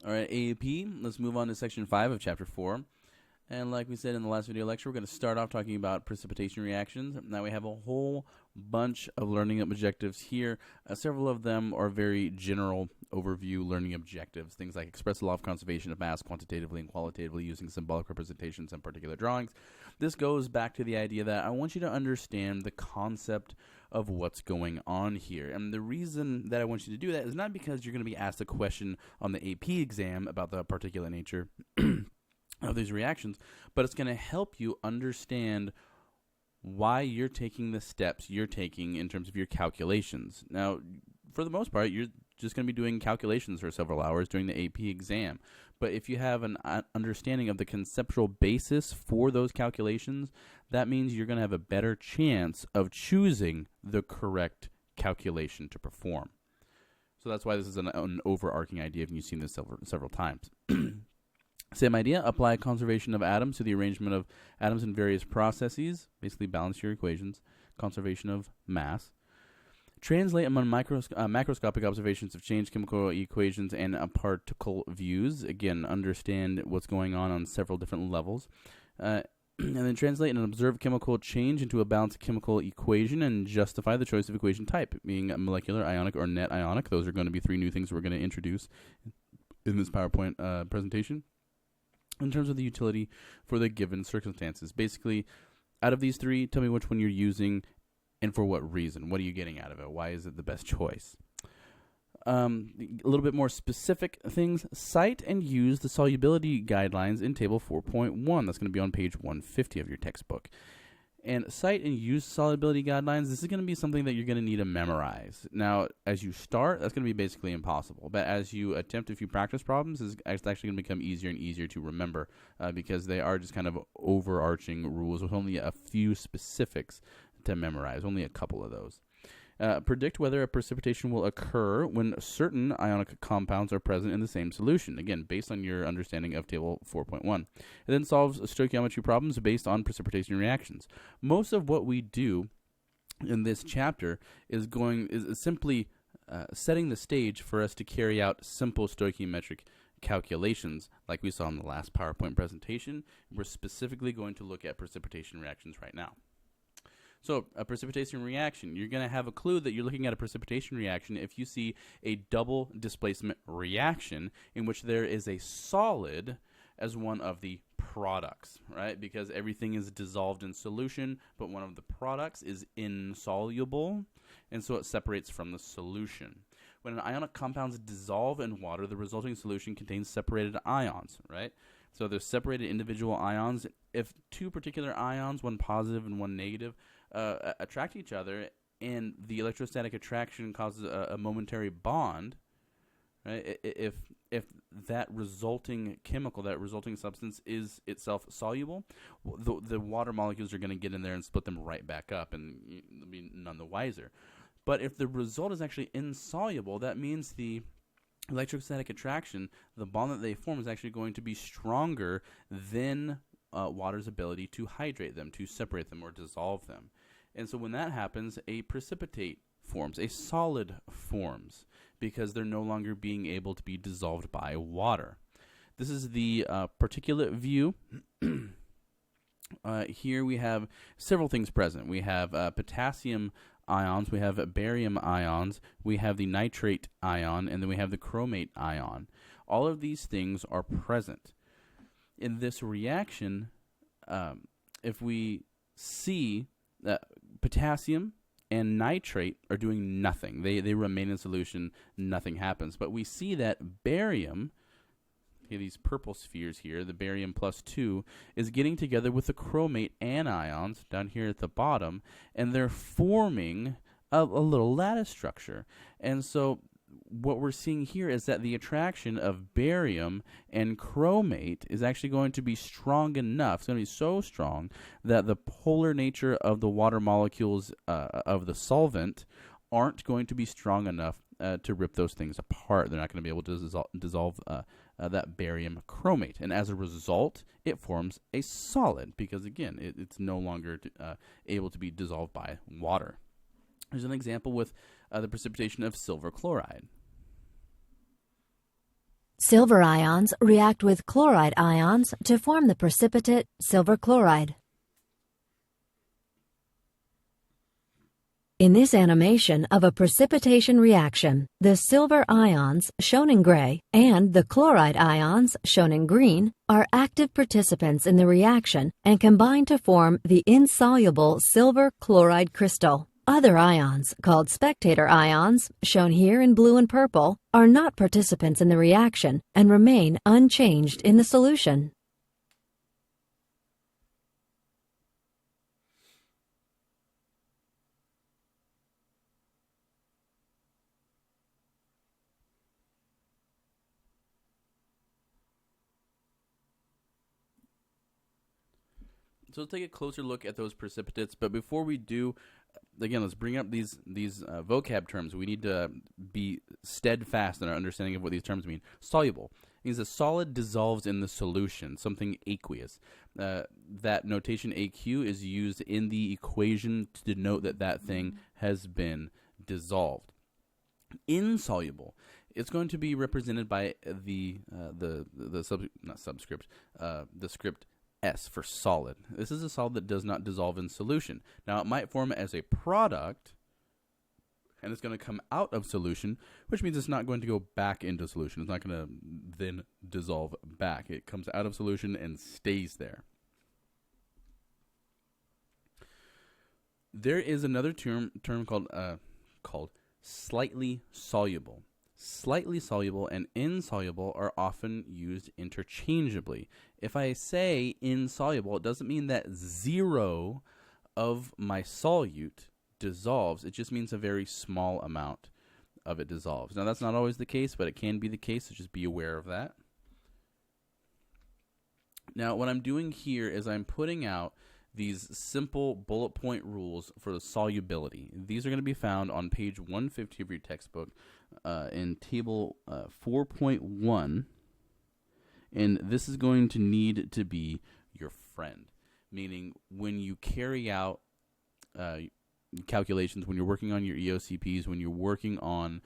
All right, AAP, let's move on to section 5 of chapter 4. And like we said in the last video lecture, we're going to start off talking about precipitation reactions. Now we have a whole bunch of learning objectives here. Several of them are very general overview learning objectives, things like express the law of conservation of mass quantitatively and qualitatively using symbolic representations and particular drawings. This goes back to the idea that I want you to understand the concept of what's going on here. And the reason that I want you to do that is not because you're going to be asked a question on the AP exam about the particulate nature of these reactions, but it's going to help you understand why you're taking the steps you're taking in terms of your calculations. Now, for the most part, you're just going to be doing calculations for several hours during the AP exam. But if you have an understanding of the conceptual basis for those calculations, that means you're going to have a better chance of choosing the correct calculation to perform. So that's why this is an overarching idea, and you've seen this several times. Same idea, apply conservation of atoms to the arrangement of atoms in various processes, basically balance your equations, conservation of mass. Translate among macroscopic observations of changed chemical equations and particle views. Again, understand what's going on several different levels. And then translate and observe chemical change into a balanced chemical equation and justify the choice of equation type, being molecular, ionic, or net ionic. Those are going to be 3 new things we're going to introduce in this PowerPoint presentation. In terms of the utility for the given circumstances. Basically, out of these 3, tell me which one you're using and for what reason. What are you getting out of it? Why is it the best choice? A little bit more specific things. Cite and use the solubility guidelines in table 4.1. That's going to be on page 150 of your textbook. And cite and use solubility guidelines. This is going to be something that you're going to need to memorize. Now, as you start, that's going to be basically impossible. But as you attempt a few practice problems, it's actually going to become easier and easier to remember because they are just kind of overarching rules with only a few specifics to memorize, only a couple of those. Predict whether a precipitation will occur when certain ionic compounds are present in the same solution. Again, based on your understanding of table 4.1. It then solves stoichiometry problems based on precipitation reactions. Most of what we do in this chapter is simply setting the stage for us to carry out simple stoichiometric calculations like we saw in the last PowerPoint presentation. We're specifically going to look at precipitation reactions right now. So, a precipitation reaction, you're going to have a clue that you're looking at a precipitation reaction if you see a double displacement reaction in which there is a solid as one of the products, right? Because everything is dissolved in solution, but one of the products is insoluble, and so it separates from the solution. When an ionic compounds dissolve in water, the resulting solution contains separated ions, right? So there's separated individual ions. If 2 particular ions, one positive and one negative, attract each other, and the electrostatic attraction causes a momentary bond, right? If that resulting chemical, that resulting substance is itself soluble, the water molecules are going to get in there and split them right back up, and you'll be none the wiser. But if the result is actually insoluble, that means the electrostatic attraction, the bond that they form, is actually going to be stronger than water's ability to hydrate them, to separate them or dissolve them. And so when that happens, a precipitate forms, a solid forms, because they're no longer being able to be dissolved by water. This is the particulate view. Here we have several things present. We have potassium ions, we have barium ions, we have the nitrate ion, and then we have the chromate ion. All of these things are present. In this reaction, if we see that potassium and nitrate are doing nothing, they remain in solution, nothing happens. But we see that barium, these purple spheres here, the barium plus 2, is getting together with the chromate anions down here at the bottom, and they're forming a little lattice structure. And so what we're seeing here is that the attraction of barium and chromate is actually going to be strong enough, it's going to be so strong, that the polar nature of the water molecules of the solvent aren't going to be strong enough to rip those things apart. They're not going to be able to dissolve that barium chromate. And as a result, it forms a solid because, again, it's no longer able to be dissolved by water. There's an example with the precipitation of silver chloride. Silver ions react with chloride ions to form the precipitate silver chloride. In this animation of a precipitation reaction, the silver ions, shown in gray, and the chloride ions, shown in green, are active participants in the reaction and combine to form the insoluble silver chloride crystal. Other ions, called spectator ions, shown here in blue and purple, are not participants in the reaction and remain unchanged in the solution. So let's take a closer look at those precipitates. But before we do, again, let's bring up these vocab terms. We need to be steadfast in our understanding of what these terms mean. Soluble means a solid dissolves in the solution, something aqueous. That notation AQ is used in the equation to denote that that thing has been dissolved. Insoluble, it's going to be represented by the script S for solid. This is a solid that does not dissolve in solution. Now, it might form as a product, and it's going to come out of solution, which means it's not going to go back into solution. It's not going to then dissolve back. It comes out of solution and stays there. There is another term called slightly soluble. Slightly soluble and insoluble are often used interchangeably. If I say insoluble, it doesn't mean that zero of my solute dissolves. It just means a very small amount of it dissolves. Now, that's not always the case, but it can be the case, so just be aware of that. Now, what I'm doing here is I'm putting out these simple bullet point rules for the solubility. These are going to be found on page 150 of your textbook in table 4.1, and this is going to need to be your friend, meaning when you carry out calculations, when you're working on your EOCPs, when you're working on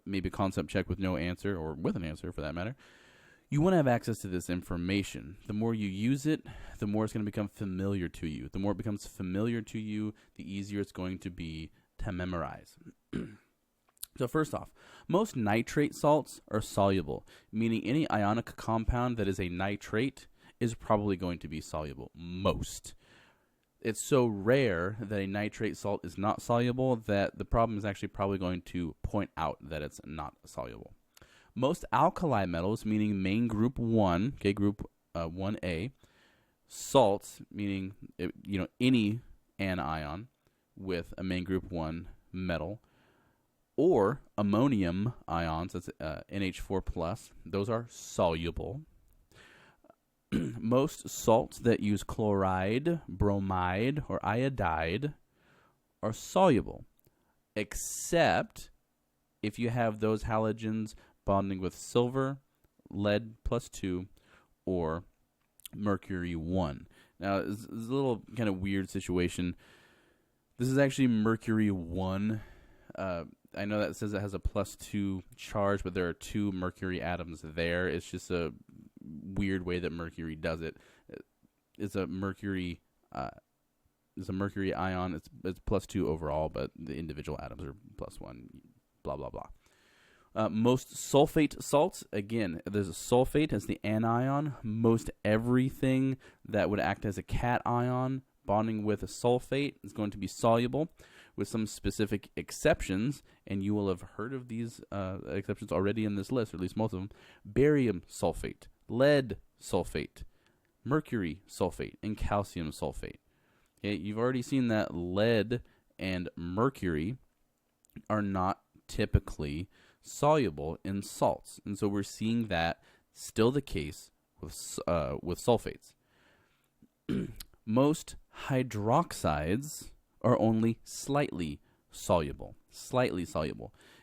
maybe a concept check with no answer, or with an answer for that matter, you want to have access to this information. The more you use it, the more it's going to become familiar to you. The more it becomes familiar to you, the easier it's going to be to memorize. So first off, most nitrate salts are soluble, meaning any ionic compound that is a nitrate is probably going to be soluble. Most. It's so rare that a nitrate salt is not soluble that the problem is actually probably going to point out that it's not soluble. Most alkali metals, meaning main group 1, okay, group 1A, salts, meaning any anion with a main group 1 metal, or ammonium ions, that's NH4+, those are soluble. Most salts that use chloride, bromide, or iodide are soluble, except if you have those halogens bonding with silver, lead +2, or mercury 1. Now, it's a little kind of weird situation. This is actually mercury 1. I know that says it has a +2 charge, but there are 2 mercury atoms there. It's just a weird way that mercury does it. It's a mercury ion. It's +2 overall, but the individual atoms are +1. Blah blah blah. Most sulfate salts, again, there's a sulfate as the anion. Most everything that would act as a cation bonding with a sulfate is going to be soluble, with some specific exceptions, and you will have heard of these exceptions already in this list, or at least most of them. Barium sulfate, lead sulfate, mercury sulfate, and calcium sulfate. Okay, you've already seen that lead and mercury are not typically soluble in salts, and so we're seeing that still the case with sulfates. Most hydroxides are only slightly soluble,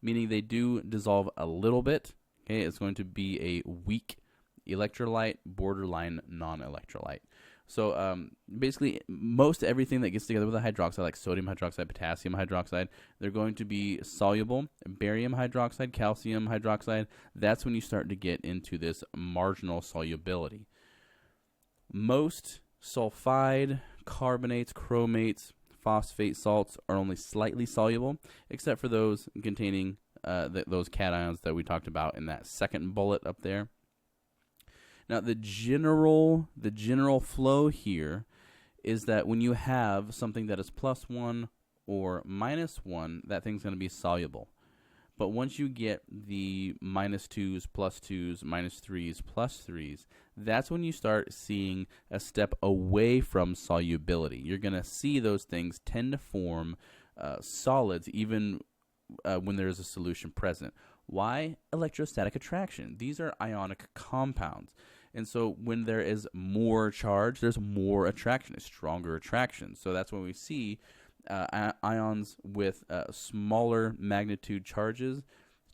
meaning they do dissolve a little bit. Okay, it's going to be a weak electrolyte, borderline non-electrolyte. So basically, most everything that gets together with a hydroxide, like sodium hydroxide, potassium hydroxide, they're going to be soluble. Barium hydroxide, calcium hydroxide, that's when you start to get into this marginal solubility. Most sulfide, carbonates, chromates, phosphate salts are only slightly soluble, except for those containing those cations that we talked about in that second bullet up there. Now, the general flow here is that when you have something that is +1 or -1, that thing's going to be soluble. But once you get the -2s, +2s, -3s, +3s, that's when you start seeing a step away from solubility. You're going to see those things tend to form solids even when there is a solution present. Why? Electrostatic attraction. These are ionic compounds. And so when there is more charge, there's more attraction, a stronger attraction. So that's when we see ions with smaller magnitude charges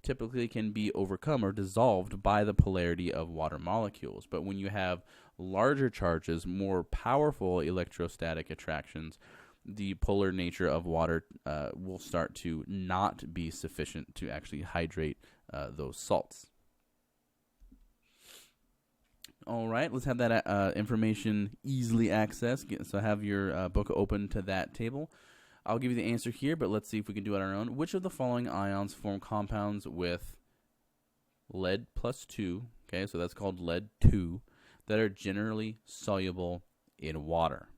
typically can be overcome or dissolved by the polarity of water molecules. But when you have larger charges, more powerful electrostatic attractions, the polar nature of water will start to not be sufficient to actually hydrate those salts. All right, let's have that information easily accessed. So have your book open to that table. I'll give you the answer here, but let's see if we can do it on our own. Which of the following ions form compounds with lead +2, okay, so that's called lead 2, that are generally soluble in water?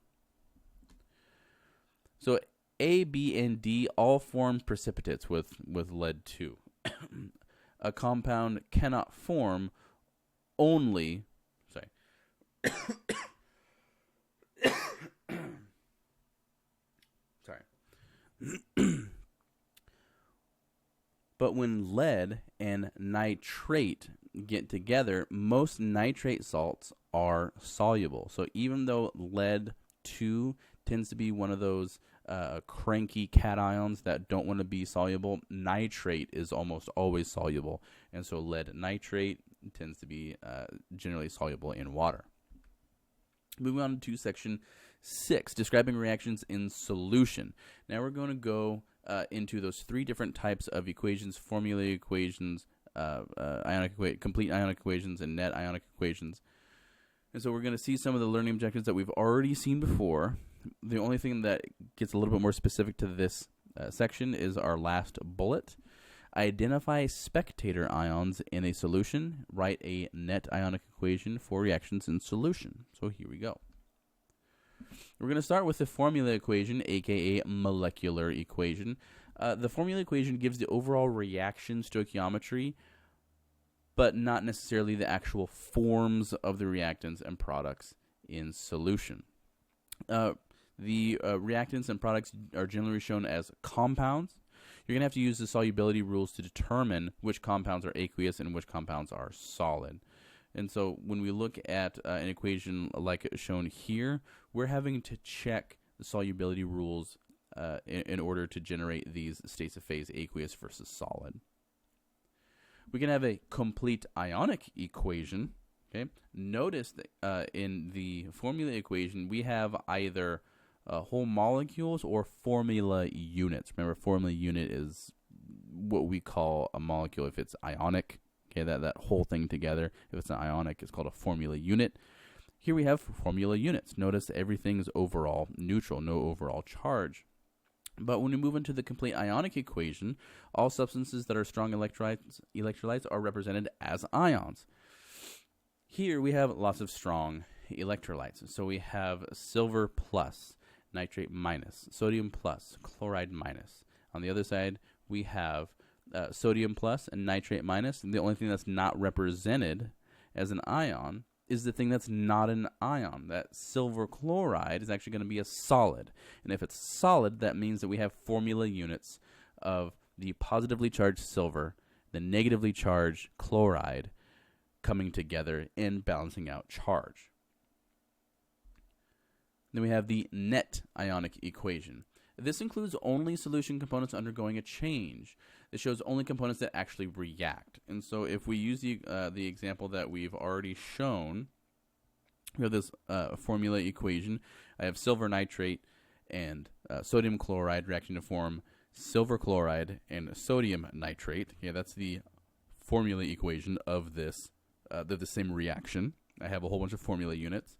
So A, B, and D all form precipitates with lead 2. A compound cannot form only... Sorry. But when lead and nitrate get together, most nitrate salts are soluble. So even though lead 2 tends to be one of those cranky cations that don't want to be soluble, nitrate is almost always soluble. And so lead nitrate tends to be generally soluble in water. Moving on to section 6, describing reactions in solution. Now we're going to go into those 3 different types of equations: formula equations, complete ionic equations, and net ionic equations. And so we're going to see some of the learning objectives that we've already seen before. The only thing that gets a little bit more specific to this section is our last bullet. Identify spectator ions in a solution. Write a net ionic equation for reactions in solution. So here we go. We're going to start with the formula equation, aka molecular equation. The formula equation gives the overall reaction stoichiometry, but not necessarily the actual forms of the reactants and products in solution. The reactants and products are generally shown as compounds. You're going to have to use the solubility rules to determine which compounds are aqueous and which compounds are solid. And so when we look at an equation like shown here, we're having to check the solubility rules in order to generate these states of phase, aqueous versus solid. We can have a complete ionic equation. Okay. Notice that in the formula equation, we have either whole molecules or formula units. Remember, formula unit is what we call a molecule if it's ionic. Okay, that whole thing together. If it's an ionic, it's called a formula unit. Here we have formula units. Notice everything is overall neutral, no overall charge. But when we move into the complete ionic equation, all substances that are strong electrolytes are represented as ions. Here we have lots of strong electrolytes. So we have silver plus, nitrate minus, sodium plus, chloride minus. On the other side, we have sodium plus and nitrate minus. And the only thing that's not represented as an ion is the thing that's not an ion. That silver chloride is actually going to be a solid. And if it's solid, that means that we have formula units of the positively charged silver, the negatively charged chloride coming together and balancing out charge. Then we have the net ionic equation. This includes only solution components undergoing a change. It shows only components that actually react. And so if we use the example that we've already shown we have this formula equation. I have silver nitrate and sodium chloride reacting to form silver chloride and sodium nitrate. Yeah, that's the formula equation of this. They're the same reaction. I have a whole bunch of formula units.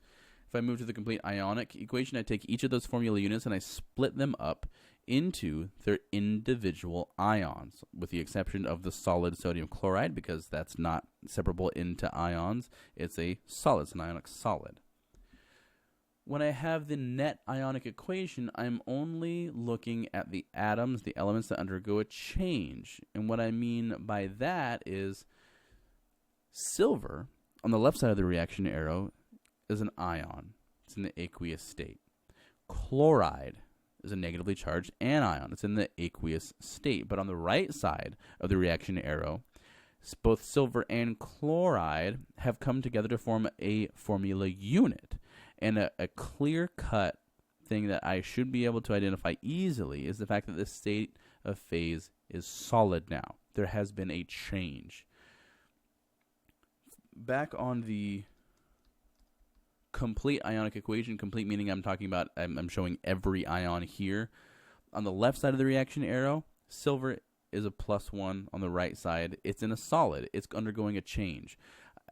If I move to the complete ionic equation, I take each of those formula units and I split them up into their individual ions, with the exception of the solid sodium chloride, because that's not separable into ions. It's a solid, it's an ionic solid. When I have the net ionic equation, I'm only looking at the atoms, the elements that undergo a change. And what I mean by that is silver, on the left side of the reaction arrow, is an ion. It's in the aqueous state. Chloride is a negatively charged anion. It's in the aqueous state. But on the right side of the reaction arrow, both silver and chloride have come together to form a formula unit. And a clear-cut thing that I should be able to identify easily is the fact that this state of phase is solid now. There has been a change. Back on the complete ionic equation, complete meaning I'm talking about, I'm showing every ion here. On the left side of the reaction arrow, silver is a +1. On the right side, it's in a solid. It's undergoing a change.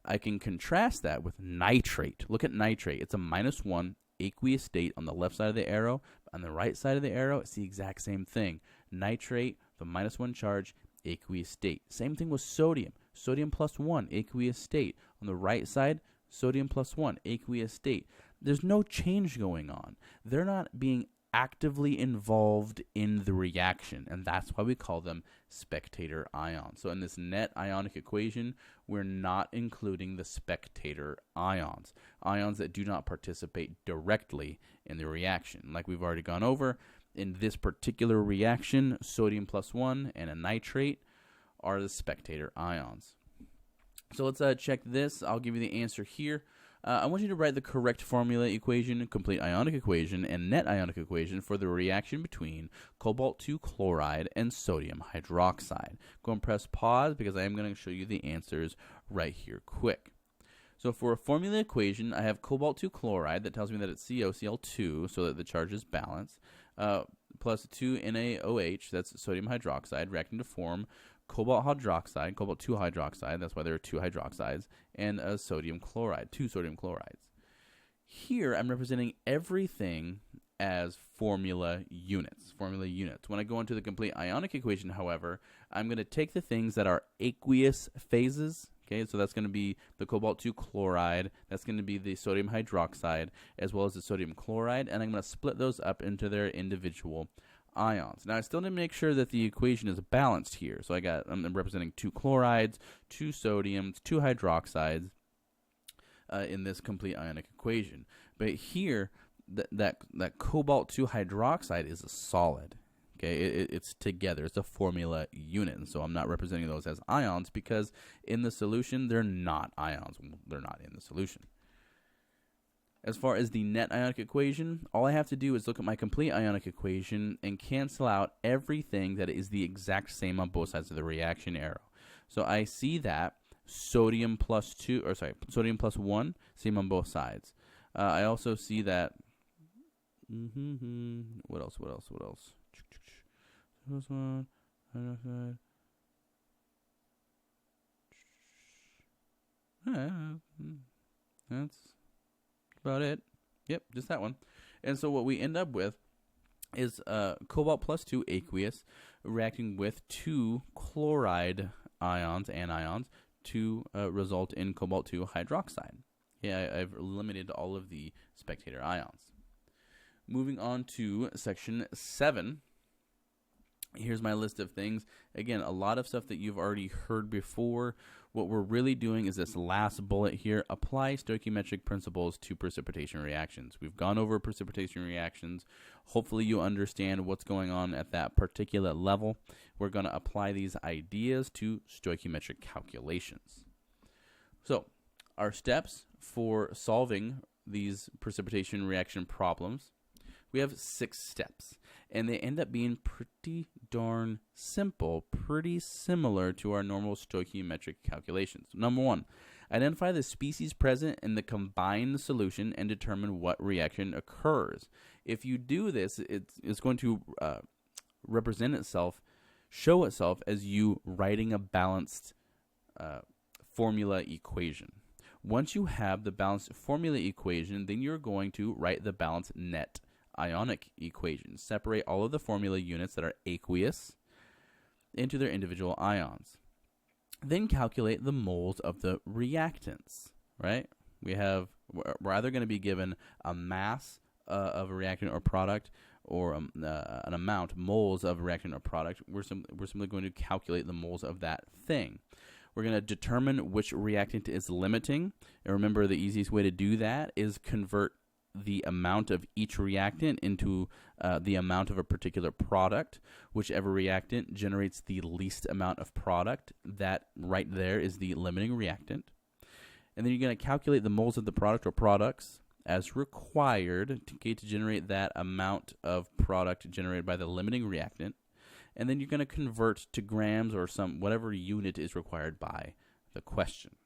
I can contrast that with nitrate. Look at nitrate. It's a -1 aqueous state on the left side of the arrow. On the right side of the arrow, it's the exact same thing. Nitrate, the -1 charge, aqueous state. Same thing with sodium. Sodium +1, aqueous state. On the right side, sodium +1, aqueous state. There's no change going on. They're not being actively involved in the reaction, and that's why we call them spectator ions. So in this net ionic equation, we're not including the spectator ions, ions that do not participate directly in the reaction. Like we've already gone over, in this particular reaction, sodium +1 and a nitrate are the spectator ions. So let's check this. I'll give you the answer here. I want you to write the correct formula equation, complete ionic equation, and net ionic equation for the reaction between cobalt-2 chloride and sodium hydroxide. Go and press pause because I am going to show you the answers right here quick. So for a formula equation, I have cobalt-2 chloride that tells me that it's CoCl2, so that the charge is balanced, plus 2 NaOH, that's sodium hydroxide, reacting to form cobalt hydroxide, cobalt-2 hydroxide, that's why there are 2 hydroxides, and sodium chloride, 2 sodium chlorides. Here, I'm representing everything as formula units. When I go into the complete ionic equation, however, I'm going to take the things that are aqueous phases. Okay, so that's going to be the cobalt-2 chloride, that's going to be the sodium hydroxide, as well as the sodium chloride, and I'm going to split those up into their individual ions. Now, I still need to make sure that the equation is balanced here. So I'm representing 2 chlorides, 2 sodiums, 2 hydroxides in this complete ionic equation. But here, that cobalt-2 hydroxide is a solid. Okay, it's together. It's a formula unit. And so I'm not representing those as ions because in the solution, they're not ions. They're not in the solution. As far as the net ionic equation, all I have to do is look at my complete ionic equation and cancel out everything that is the exact same on both sides of the reaction arrow. So I see that sodium +1, same on both sides. I also see that, what else? That's about it. Yep, just that one. And so what we end up with is cobalt +2 aqueous reacting with 2 chloride ions, anions, to result in cobalt-2 hydroxide. Yeah, I've eliminated all of the spectator ions. Moving on to section 7. Here's my list of things. Again, a lot of stuff that you've already heard before. What we're really doing is this last bullet here, apply stoichiometric principles to precipitation reactions. We've gone over precipitation reactions. Hopefully you understand what's going on at that particular level. We're going to apply these ideas to stoichiometric calculations. So, our steps for solving these precipitation reaction problems, we have 6 steps. And they end up being pretty darn simple, pretty similar to our normal stoichiometric calculations. Number 1, Identify the species present in the combined solution and determine what reaction occurs. If you do this, it's going to show itself as you writing a balanced formula equation. Once you have the balanced formula equation, then you're going to write the balanced net ionic equation. Separate all of the formula units that are aqueous into their individual ions. Then calculate the moles of the reactants, right? We're either going to be given a mass of a reactant or product, or an amount, moles of a reactant or product. We're simply going to calculate the moles of that thing. We're going to determine which reactant is limiting. And remember, the easiest way to do that is convert the amount of each reactant into the amount of a particular product. Whichever reactant generates the least amount of product, that right there is the limiting reactant. And then you're going to calculate the moles of the product or products as required to generate that amount of product generated by the limiting reactant. And then you're going to convert to grams or whatever unit is required by the question.